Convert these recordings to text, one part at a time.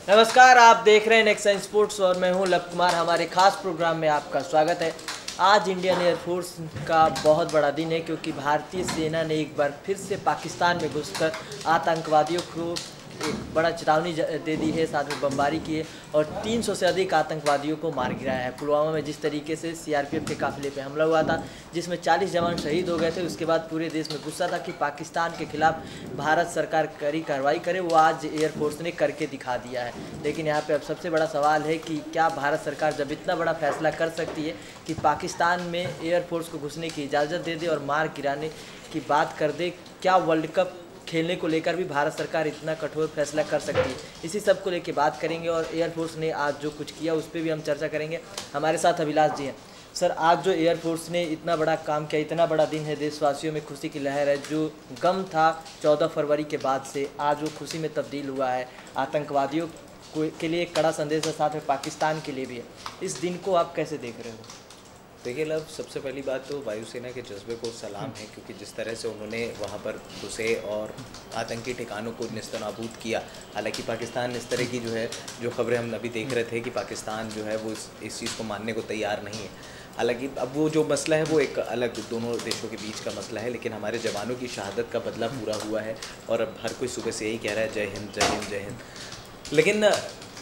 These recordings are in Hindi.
नमस्कार, आप देख रहे हैं नेक्सन स्पोर्ट्स और मैं हूं लव कुमार। हमारे खास प्रोग्राम में आपका स्वागत है। आज इंडियन एयरफोर्स का बहुत बड़ा दिन है क्योंकि भारतीय सेना ने एक बार फिर से पाकिस्तान में घुसकर आतंकवादियों को एक बड़ा चेतावनी दे दी है, साथ में बमबारी की है और 300 से अधिक आतंकवादियों को मार गिराया है। पुलवामा में जिस तरीके से सीआरपीएफ के काफिले पे हमला हुआ था जिसमें 40 जवान शहीद हो गए थे, उसके बाद पूरे देश में गुस्सा था कि पाकिस्तान के खिलाफ भारत सरकार कड़ी कार्रवाई करे। वो आज एयरफोर्स ने करके दिखा दिया है। लेकिन यहाँ पे अब सबसे बड़ा सवाल है कि क्या भारत सरकार जब इतना बड़ा फैसला कर सकती है कि पाकिस्तान में एयरफोर्स को घुसने की इजाज़त दे दे और मार गिराने की बात कर दे, क्या वर्ल्ड कप खेलने को लेकर भी भारत सरकार इतना कठोर फैसला कर सकती है? इसी सब को लेकर बात करेंगे और एयरफोर्स ने आज जो कुछ किया उस पर भी हम चर्चा करेंगे। हमारे साथ अभिलाष जी हैं। सर, आज जो एयरफोर्स ने इतना बड़ा काम किया, इतना बड़ा दिन है, देशवासियों में खुशी की लहर है। जो गम था 14 फरवरी के बाद से आज वो खुशी में तब्दील हुआ है। आतंकवादियों के लिए एक कड़ा संदेश है, साथ में पाकिस्तान के लिए भी है। इस दिन को आप कैसे देख रहे हो? देखिए लव, सबसे पहली बात तो वायुसेना के जज्बे को सलाम है, क्योंकि जिस तरह से उन्होंने वहाँ पर घुसे और आतंकी ठिकानों को नेस्तनाबूद किया। हालांकि पाकिस्तान इस तरह की जो खबरें हम अभी देख रहे थे कि पाकिस्तान जो है वो इस चीज़ को मानने को तैयार नहीं है। हालांकि अब वो जो मसला है वो एक अलग दोनों देशों के बीच का मसला है, लेकिन हमारे जवानों की शहादत का बदला पूरा हुआ है और अब हर कोई सुबह से यही कह रहा है जय हिंद जय हिंद जय हिंद। लेकिन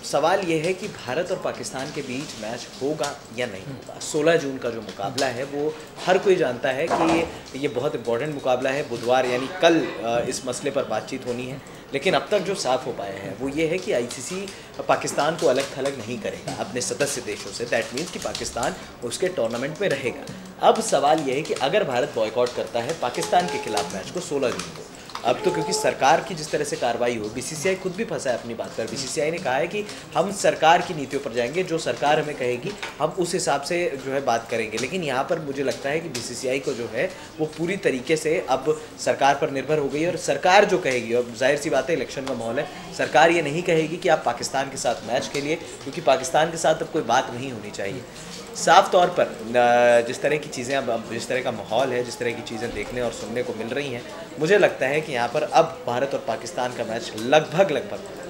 सवाल ये है कि भारत और पाकिस्तान के बीच मैच होगा या नहीं होगा। 16 जून का जो मुकाबला है वो हर कोई जानता है कि ये बहुत इंपॉर्टेंट मुकाबला है। बुधवार यानी कल इस मसले पर बातचीत होनी है, लेकिन अब तक जो साफ हो पाया है वो ये है कि आईसीसी पाकिस्तान को अलग थलग नहीं करेगा अपने सदस्य देशों से। दैट मीन्स कि पाकिस्तान उसके टूर्नामेंट में रहेगा। अब सवाल ये है कि अगर भारत बॉयकॉट करता है पाकिस्तान के खिलाफ मैच को 16 जून को, अब तो क्योंकि सरकार की जिस तरह से कार्रवाई हो, बीसीसीआई खुद भी फंसा है अपनी बात पर। बीसीसीआई ने कहा है कि हम सरकार की नीतियों पर जाएंगे, जो सरकार हमें कहेगी हम उस हिसाब से जो है बात करेंगे। लेकिन यहाँ पर मुझे लगता है कि बीसीसीआई को जो है वो पूरी तरीके से अब सरकार पर निर्भर हो गई है और सरकार जो कहेगी, और जाहिर सी बात है इलेक्शन का माहौल है, सरकार ये नहीं कहेगी कि आप पाकिस्तान के साथ मैच खेलिए, क्योंकि पाकिस्तान के साथ अब कोई बात नहीं होनी चाहिए। साफ तौर पर जिस तरह की चीज़ें अब जिस तरह का माहौल है, जिस तरह की चीज़ें देखने और सुनने को मिल रही हैं, मुझे लगता है कि यहाँ पर अब भारत और पाकिस्तान का मैच लगभग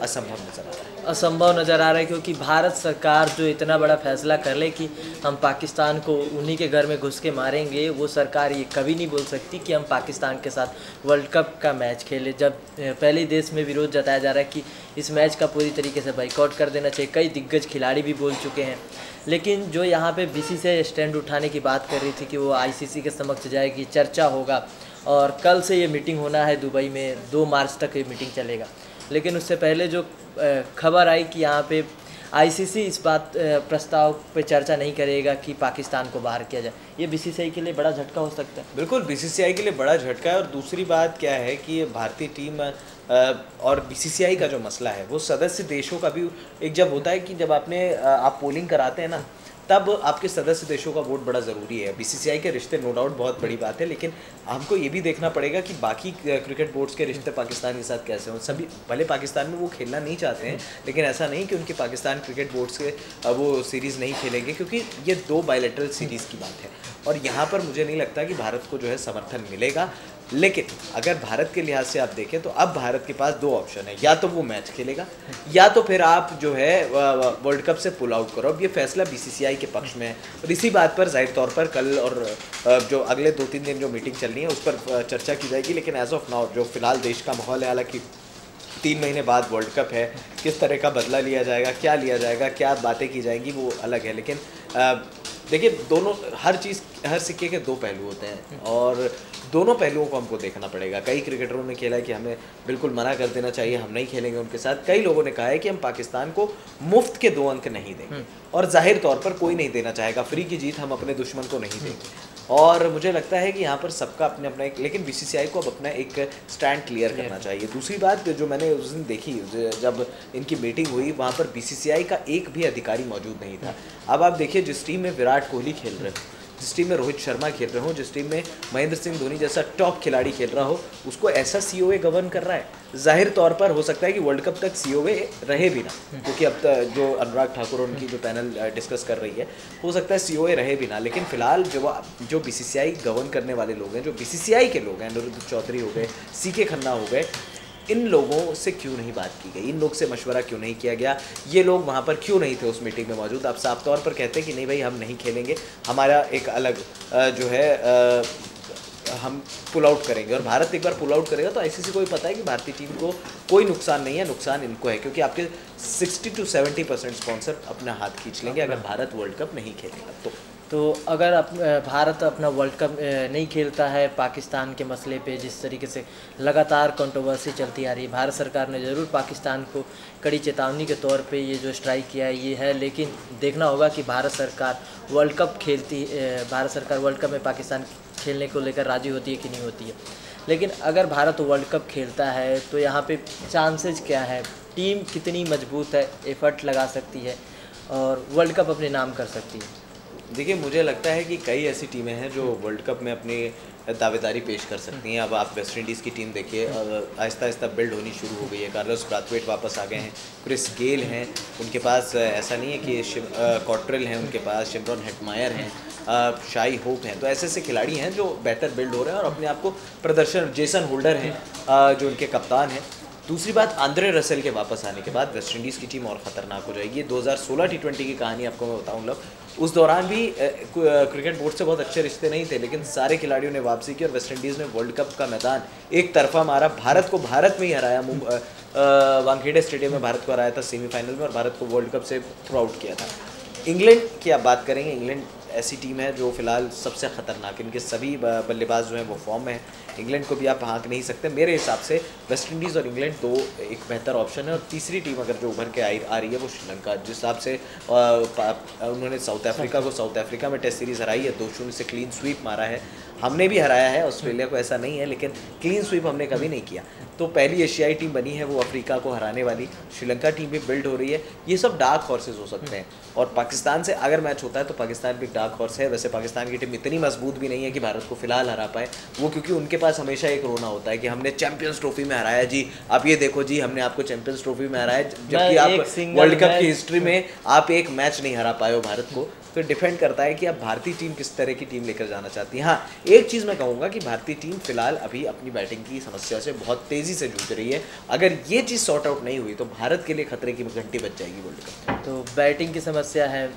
असंभव नज़र आ रहा है। असंभव नज़र आ रहा है क्योंकि भारत सरकार जो इतना बड़ा फैसला कर ले कि हम पाकिस्तान को उन्हीं के घर में घुस के मारेंगे, वो सरकार ये कभी नहीं बोल सकती कि हम पाकिस्तान के साथ वर्ल्ड कप का मैच खेलें। जब पहले ही देश में विरोध जताया जा रहा है कि इस मैच का पूरी तरीके से बाइकआउट कर देना चाहिए। कई दिग्गज खिलाड़ी भी बोल चुके हैं। लेकिन जो यहाँ पे बीसीसीआई स्टैंड उठाने की बात कर रही थी कि वो आईसीसी के समक्ष जाएगी, चर्चा होगा और कल से ये मीटिंग होना है दुबई में, 2 मार्च तक ये मीटिंग चलेगा। लेकिन उससे पहले जो खबर आई कि यहाँ पे आईसीसी इस बात प्रस्ताव पे चर्चा नहीं करेगा कि पाकिस्तान को बाहर किया जाए, ये बीसीसीआई के लिए बड़ा झटका हो सकता है। बिल्कुल, बीसीसीआई के लिए बड़ा झटका है। और दूसरी बात क्या है कि भारतीय टीम और बीसीसीआई का जो मसला है वो सदस्य देशों का भी एक जब होता है कि जब आप पोलिंग कराते हैं ना, तब आपके सदस्य देशों का वोट बड़ा ज़रूरी है। बीसीसीआई के रिश्ते नो डाउट बहुत बड़ी बात है, लेकिन हमको ये भी देखना पड़ेगा कि बाकी क्रिकेट बोर्ड्स के रिश्ते पाकिस्तान के साथ कैसे हों। सभी भले पाकिस्तान में वो खेलना नहीं चाहते हैं, लेकिन ऐसा नहीं कि उनके पाकिस्तान क्रिकेट बोर्ड्स के वो सीरीज़ नहीं खेलेंगे, क्योंकि ये 2 बायलैटरल सीरीज़ की बात है और यहाँ पर मुझे नहीं लगता कि भारत को जो है समर्थन मिलेगा। लेकिन अगर भारत के लिहाज से आप देखें तो अब भारत के पास 2 ऑप्शन है, या तो वो मैच खेलेगा या तो फिर आप जो है वर्ल्ड कप से पुल आउट करो। अब ये फैसला बीसीसीआई के पक्ष में है और इसी बात पर जाहिर तौर पर कल और जो अगले 2-3 दिन जो मीटिंग चलनी है उस पर चर्चा की जाएगी। लेकिन एज ऑफ नाउ जो फिलहाल देश का माहौल है, हालांकि 3 महीने बाद वर्ल्ड कप है, किस तरह का बदला लिया जाएगा, क्या लिया जाएगा, क्या बातें की जाएंगी, वो अलग है। लेकिन देखिए, दोनों हर सिक्के के 2 पहलू होते हैं और दोनों पहलुओं को हमको देखना पड़ेगा। कई क्रिकेटरों ने खेला है कि हमें बिल्कुल मना कर देना चाहिए, हम नहीं खेलेंगे उनके साथ। कई लोगों ने कहा है कि हम पाकिस्तान को मुफ्त के 2 अंक नहीं देंगे और जाहिर तौर पर कोई नहीं देना चाहेगा। फ्री की जीत हम अपने दुश्मन को नहीं देंगे। और मुझे लगता है कि यहाँ पर सबका अपने अपना एक, लेकिन बीसीसीआई को अब अपना एक स्टैंड क्लियर करना चाहिए। दूसरी बात जो मैंने उस दिन देखी, जब इनकी मीटिंग हुई, वहाँ पर बीसीसीआई का एक भी अधिकारी मौजूद नहीं था। अब आप देखिए, जिस टीम में विराट कोहली खेल रहे हो, जिस टीम में रोहित शर्मा खेल रहे हो, जिस टीम में महेंद्र सिंह धोनी जैसा टॉप खिलाड़ी खेल रहा हो, उसको ऐसा सीओए गवर्न कर रहा है। जाहिर तौर पर हो सकता है कि वर्ल्ड कप तक सीओए रहे भी ना, क्योंकि अब तक जो अनुराग ठाकुर और उनकी जो पैनल डिस्कस कर रही है, हो सकता है सीओए रहे भी ना। लेकिन फिलहाल जो बीसीसीआई गवर्न करने वाले लोग हैं, जो बीसीसीआई के लोग हैं, अनिरुद्ध चौधरी हो गए, सीके खन्ना हो गए, इन लोगों से क्यों नहीं बात की गई, इन लोग से मशवरा क्यों नहीं किया गया, ये लोग वहाँ पर क्यों नहीं थे उस मीटिंग में मौजूद। आप साफ तौर पर कहते हैं कि नहीं भाई हम नहीं खेलेंगे, हमारा एक अलग जो है हम पुल आउट करेंगे, और भारत एक बार पुल आउट करेगा तो आईसीसी को भी पता है कि भारतीय टीम को कोई नुकसान नहीं है, नुकसान इनको है, क्योंकि आपके 60 to 70% स्पॉन्सर अपना हाथ खींच लेंगे अगर भारत वर्ल्ड कप नहीं खेलेगा। तो अगर भारत अपना वर्ल्ड कप नहीं खेलता है पाकिस्तान के मसले पे, जिस तरीके से लगातार कंट्रोवर्सी चलती आ रही है, भारत सरकार ने ज़रूर पाकिस्तान को कड़ी चेतावनी के तौर पे ये जो स्ट्राइक किया है ये है, लेकिन देखना होगा कि भारत सरकार वर्ल्ड कप में पाकिस्तान खेलने को लेकर राज़ी होती है कि नहीं होती है। लेकिन अगर भारत वर्ल्ड कप खेलता है तो यहाँ पे चांसेस क्या है, टीम कितनी मजबूत है, एफर्ट लगा सकती है और वर्ल्ड कप अपने नाम कर सकती है। देखिए मुझे लगता है कि कई ऐसी टीमें हैं जो वर्ल्ड कप में अपनी दावेदारी पेश कर सकती हैं। अब आप वेस्ट इंडीज़ की टीम देखिए, आहिस्ता आहिस्ता बिल्ड होनी शुरू हो गई है। कार्लोस ब्राथवेट वापस आ गए हैं, क्रिस गेल हैं उनके पास, ऐसा नहीं है कि कॉट्रेल हैं उनके पास, शिमरॉन हेटमायर हैं, शाई होप हैं। तो ऐसे ऐसे खिलाड़ी हैं जो बेहतर बिल्ड हो रहे हैं और अपने आप को प्रदर्शन, जेसन होल्डर हैं जो उनके कप्तान हैं। दूसरी बात, आंद्रे रसेल के वापस आने के बाद वेस्ट इंडीज़ की टीम और ख़तरनाक हो जाएगी। 2016 T20 की कहानी आपको मैं बताऊँ, उस दौरान भी क्रिकेट बोर्ड से बहुत अच्छे रिश्ते नहीं थे, लेकिन सारे खिलाड़ियों ने वापसी की और वेस्ट इंडीज़ ने वर्ल्ड कप का मैदान एक तरफा मारा। भारत को भारत में ही हराया, वानखेड़े स्टेडियम में भारत को हराया था सेमीफाइनल में, और भारत को वर्ल्ड कप से थ्रू आउट किया था। इंग्लैंड की आप बात करेंगे, इंग्लैंड ऐसी टीम है जो फिलहाल सबसे ख़तरनाक, इनके सभी बल्लेबाज जो हैं वो फॉर्म में हैं। इंग्लैंड को भी आप हाँक नहीं सकते। मेरे हिसाब से वेस्ट इंडीज़ और इंग्लैंड दो एक बेहतर ऑप्शन है, और तीसरी टीम अगर जो उभर के आ रही है वो श्रीलंका। जिस हिसाब से उन्होंने साउथ अफ्रीका में टेस्ट सीरीज़ हराई है, 2-0 से क्लीन स्वीप मारा है। हमने भी हराया है ऑस्ट्रेलिया को, ऐसा नहीं है, लेकिन क्लीन स्वीप हमने कभी नहीं किया। तो पहली एशियाई टीम बनी है वो अफ्रीका को हराने वाली। श्रीलंका टीम भी बिल्ड हो रही है। ये सब डार्क हॉर्सेस हो सकते हैं, और पाकिस्तान से अगर मैच होता है तो पाकिस्तान भी डार्क हॉर्स है। वैसे पाकिस्तान की टीम इतनी मजबूत भी नहीं है कि भारत को फिलहाल हरा पाए वो, क्योंकि उनके पास हमेशा एक रोना होता है कि हमने चैंपियंस ट्रॉफी में हराया जी, आप ये देखो जी हमने आपको चैंपियंस ट्रॉफी में हराया, जबकि आप वर्ल्ड कप की हिस्ट्री में आप एक मैच नहीं हरा पाए हो भारत को। तो डिपेंड करता है कि आप भारतीय टीम किस तरह की टीम लेकर जाना चाहती है। हाँ, एक चीज़ मैं कहूँगा कि भारतीय टीम फिलहाल अभी अपनी बैटिंग की समस्या से बहुत तेज़ी से जूझ रही है। अगर ये चीज़ सॉर्ट आउट नहीं हुई तो भारत के लिए खतरे की घंटी बज जाएगी वर्ल्ड कप। तो बैटिंग की समस्या है।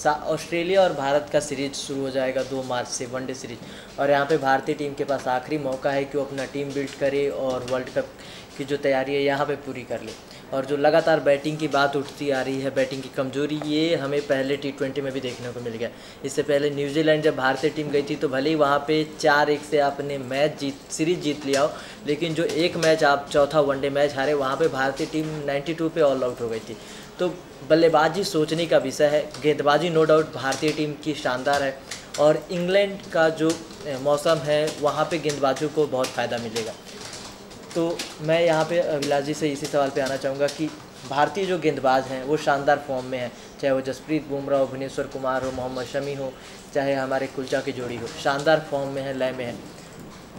ऑस्ट्रेलिया और भारत का सीरीज शुरू हो जाएगा 2 मार्च से, वनडे सीरीज, और यहाँ पे भारतीय टीम के पास आखिरी मौका है कि वो अपना टीम बिल्ड करे और वर्ल्ड कप की जो तैयारी है यहाँ पे पूरी कर ले। और जो लगातार बैटिंग की बात उठती आ रही है, बैटिंग की कमजोरी, ये हमें पहले T20 में भी देखने को मिल गया। इससे पहले न्यूजीलैंड जब भारतीय टीम गई थी तो भले ही वहाँ पे 4-1 से आपने सीरीज जीत लिया हो, लेकिन जो एक मैच आप चौथा वनडे मैच हारे, वहाँ पे भारतीय टीम 92 पे ऑल आउट हो गई थी। तो बल्लेबाजी सोचने का विषय है। गेंदबाजी नो डाउट भारतीय टीम की शानदार है, और इंग्लैंड का जो मौसम है वहाँ पे गेंदबाजों को बहुत फ़ायदा मिलेगा। तो मैं यहाँ पे अभिलाष जी से इसी सवाल पे आना चाहूँगा कि भारतीय जो गेंदबाज हैं वो शानदार फॉर्म में हैं, चाहे वो जसप्रीत बुमराह हो, भुवनेश्वर कुमार हो, मोहम्मद शमी हो, चाहे हमारे कुलचा की जोड़ी हो, शानदार फॉर्म में है, लय में है।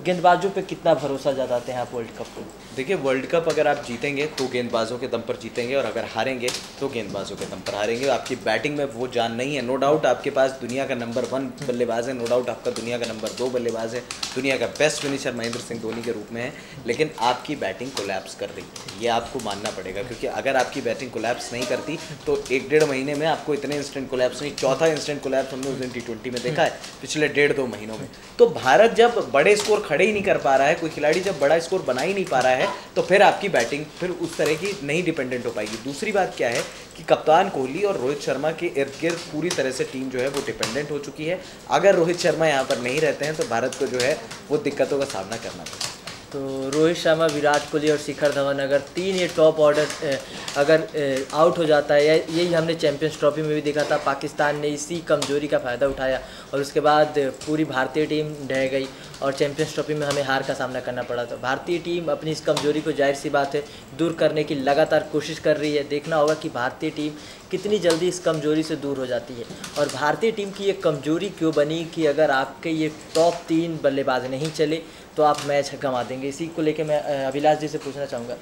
गेंदबाजों पे कितना भरोसा जताते हैं आप वर्ल्ड कप को? देखिए वर्ल्ड कप अगर आप जीतेंगे तो गेंदबाजों के दम पर जीतेंगे, और अगर हारेंगे तो गेंदबाजों के दम पर हारेंगे। आपकी बैटिंग में वो जान नहीं है। नो डाउट आपके पास दुनिया का नंबर 1 बल्लेबाज है, नो डाउट आपका दुनिया का नंबर 2 बल्लेबाज है, दुनिया का बेस्ट फिनिशर महेंद्र सिंह धोनी के रूप में है, लेकिन आपकी बैटिंग कोलैप्स कर रही है, ये आपको मानना पड़ेगा। क्योंकि अगर आपकी बैटिंग कोलैप्स नहीं करती तो 1-1.5 महीने में आपको इतने इंस्टेंट कोलैप्स नहीं, चौथा इंस्टेंट कोलैप्स हमने उस दिन T20 में देखा है पिछले 1.5-2 महीनों में। तो भारत जब बड़े स्कोर खड़े ही नहीं कर पा रहा है, कोई खिलाड़ी जब बड़ा स्कोर बना ही नहीं पा रहा है, तो फिर आपकी बैटिंग फिर उस तरह की नहीं डिपेंडेंट हो पाएगी। दूसरी बात क्या है कि कप्तान कोहली और रोहित शर्मा के इर्द गिर्द पूरी तरह से टीम जो है वो डिपेंडेंट हो चुकी है। अगर रोहित शर्मा यहाँ पर नहीं रहते हैं तो भारत को जो है वो दिक्कतों का सामना करना पड़ेगा। तो रोहित शर्मा, विराट कोहली और शिखर धवन, अगर 3 ये टॉप ऑर्डर अगर आउट हो जाता है, यही हमने चैंपियंस ट्रॉफी में भी देखा था, पाकिस्तान ने इसी कमजोरी का फ़ायदा उठाया और उसके बाद पूरी भारतीय टीम ढह गई और चैंपियंस ट्रॉफी में हमें हार का सामना करना पड़ा था। भारतीय टीम अपनी इस कमजोरी को जाहिर सी बात है दूर करने की लगातार कोशिश कर रही है। देखना होगा कि भारतीय टीम कितनी जल्दी इस कमजोरी से दूर हो जाती है। और भारतीय टीम की ये कमजोरी क्यों बनी कि अगर आपके ये टॉप 3 बल्लेबाज नहीं चले तो आप मैच गंवा देंगे। इसी को लेके मैं अभिलाष जी से पूछना चाहूँगा,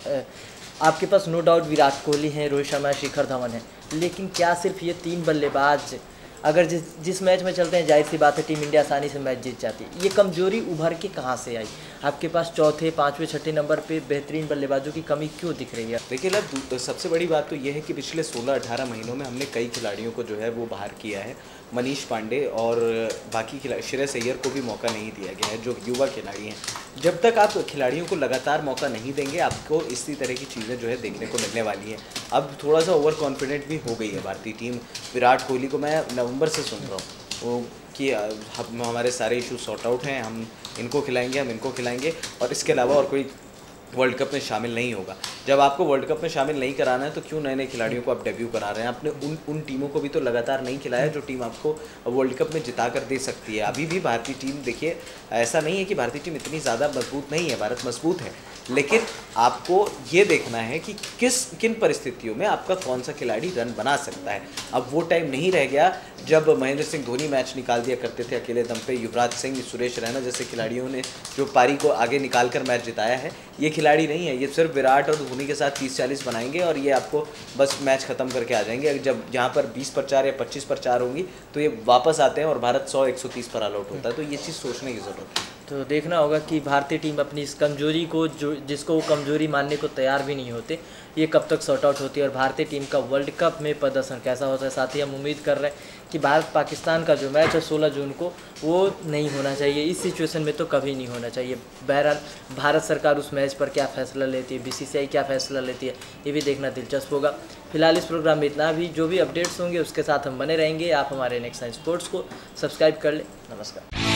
आपके पास नो डाउट विराट कोहली हैं, रोहित शर्मा, शिखर धवन है, लेकिन क्या सिर्फ ये 3 बल्लेबाज अगर जिस मैच में चलते हैं जाहिर सी बात है टीम इंडिया आसानी से मैच जीत जाती है। ये कमजोरी उभर के कहाँ से आई? आपके पास चौथे, पाँचवें, छठे नंबर पे बेहतरीन बल्लेबाजों की कमी क्यों दिख रही है? देखिए लब, सबसे बड़ी बात तो ये है कि पिछले 16-18 महीनों में हमने कई खिलाड़ियों को जो है वो बाहर किया है। मनीष पांडे और बाकी खिलाड़ी, श्रेयस अय्यर को भी मौका नहीं दिया गया है, जो युवा खिलाड़ी हैं। जब तक आप खिलाड़ियों को लगातार मौका नहीं देंगे, आपको इसी तरह की चीज़ें जो है देखने को मिलने वाली हैं। अब थोड़ा सा ओवर कॉन्फिडेंट भी हो गई है भारतीय टीम। विराट कोहली को मैं नवंबर से सुन रहा हूँ वो कि हमारे सारे इशू सॉर्ट आउट हैं, हम इनको खिलाएंगे, हम इनको खिलाएंगे, और इसके अलावा और कोई वर्ल्ड कप में शामिल नहीं होगा। जब आपको वर्ल्ड कप में शामिल नहीं कराना है तो क्यों नए नए खिलाड़ियों को आप डेब्यू करा रहे हैं? आपने उन टीमों को भी तो लगातार नहीं खिलाया जो टीम आपको वर्ल्ड कप में जिता कर दे सकती है। अभी भी भारतीय टीम, देखिए ऐसा नहीं है कि भारतीय टीम इतनी ज़्यादा मजबूत नहीं है, भारत मजबूत है, लेकिन आपको ये देखना है कि किन परिस्थितियों में आपका कौन सा खिलाड़ी रन बना सकता है। अब वो टाइम नहीं रह गया जब महेंद्र सिंह धोनी मैच निकाल दिया करते थे अकेले दम पे। युवराज सिंह, सुरेश रैना जैसे खिलाड़ियों ने जो पारी को आगे निकाल कर मैच जिताया है, ये खिलाड़ी नहीं है। ये सिर्फ विराट और धोनी के साथ 30-40 बनाएंगे और ये आपको बस मैच ख़त्म करके आ जाएंगे। जब यहाँ पर 20 पर 4 या 25 पर 4 होंगी तो ये वापस आते हैं और भारत 100-130 पर ऑल आउट होता है। तो ये चीज़ सोचने की ज़रूरत है। तो देखना होगा कि भारतीय टीम अपनी इस कमजोरी को, जो जिसको वो कमजोरी मानने को तैयार भी नहीं होते, ये कब तक सॉर्ट आउट होती है और भारतीय टीम का वर्ल्ड कप में प्रदर्शन कैसा होता है। साथ ही हम उम्मीद कर रहे हैं कि भारत पाकिस्तान का जो मैच है 16 जून को, वो नहीं होना चाहिए। इस सिचुएशन में तो कभी नहीं होना चाहिए। बहरहाल भारत सरकार उस मैच पर क्या फ़ैसला लेती है, BCCI क्या फ़ैसला लेती है, ये भी देखना दिलचस्प होगा। फिलहाल इस प्रोग्राम में इतना भी। जो भी अपडेट्स होंगे उसके साथ हम बने रहेंगे। आप हमारे नेक्स्ट टाइम स्पोर्ट्स को सब्सक्राइब कर लें। नमस्कार।